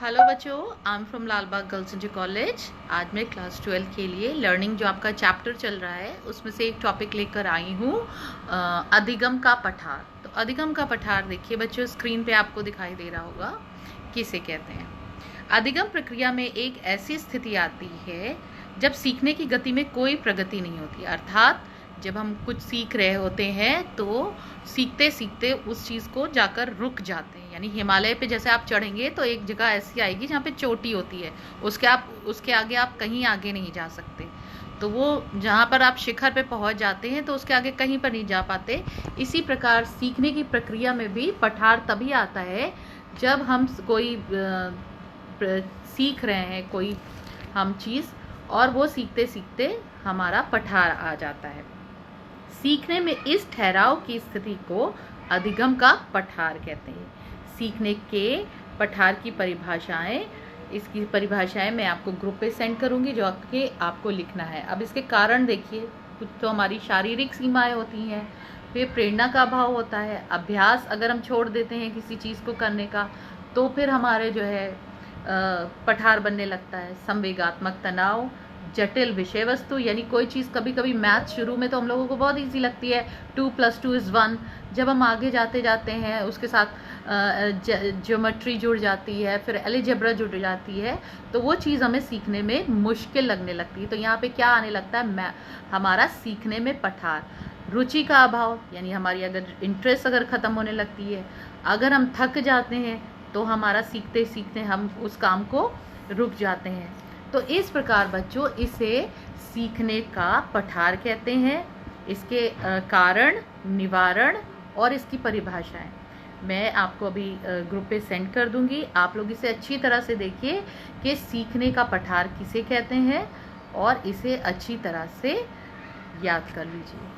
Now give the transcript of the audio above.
Hello बच्चों, I am from Lalbagh girls inter college. आज मैं क्लास 12 के लिए लर्निंग जो आपका चैप्टर चल रहा है उसमें से एक टॉपिक लेकर आई हूँ, अधिगम का पठार। तो अधिगम का पठार देखिए बच्चों, स्क्रीन पे आपको दिखाई दे रहा होगा किसे कहते हैं। अधिगम प्रक्रिया में एक ऐसी स्थिति आती है जब सीखने की गति में कोई प्रगति नहीं होती, अर्थात जब हम कुछ सीख रहे होते हैं तो सीखते सीखते उस चीज़ को जाकर रुक जाते हैं। यानी हिमालय पे जैसे आप चढ़ेंगे तो एक जगह ऐसी आएगी जहाँ पे चोटी होती है, उसके आगे आप कहीं आगे नहीं जा सकते। तो वो जहाँ पर आप शिखर पे पहुँच जाते हैं तो उसके आगे कहीं पर नहीं जा पाते। इसी प्रकार सीखने की प्रक्रिया में भी पठार तभी आता है जब हम कोई सीख रहे हैं कोई हम चीज़, और वो सीखते सीखते हमारा पठार आ जाता है। सीखने में इस ठहराव की स्थिति को अधिगम का पठार कहते हैं। सीखने के पठार की परिभाषाएं, इसकी परिभाषाएं मैं आपको ग्रुप पे सेंड करूंगी जो आपको लिखना है। अब इसके कारण देखिए, कुछ तो हमारी शारीरिक सीमाएं होती हैं, फिर प्रेरणा का अभाव होता है, अभ्यास अगर हम छोड़ देते हैं किसी चीज़ को करने का तो फिर हमारे जो है पठार बनने लगता है। संवेगात्मक तनाव, जटिल विषय वस्तु, यानी कोई चीज़ कभी कभी मैथ शुरू में तो हम लोगों को बहुत इजी लगती है, 2 + 2 = 1। जब हम आगे जाते जाते हैं उसके साथ ज्योमेट्री जुड़ जाती है, फिर अलजेब्रा जुड़ जाती है, तो वो चीज़ हमें सीखने में मुश्किल लगने लगती है। तो यहाँ पे क्या आने लगता है, हमारा सीखने में पठार। रुचि का अभाव, यानी हमारी अगर इंटरेस्ट अगर ख़त्म होने लगती है, अगर हम थक जाते हैं तो हमारा सीखते सीखते हम उस काम को रुक जाते हैं। तो इस प्रकार बच्चों इसे सीखने का पठार कहते हैं। इसके कारण, निवारण और इसकी परिभाषाएं मैं आपको अभी ग्रुप पे सेंड कर दूंगी। आप लोग इसे अच्छी तरह से देखिए कि सीखने का पठार किसे कहते हैं और इसे अच्छी तरह से याद कर लीजिए।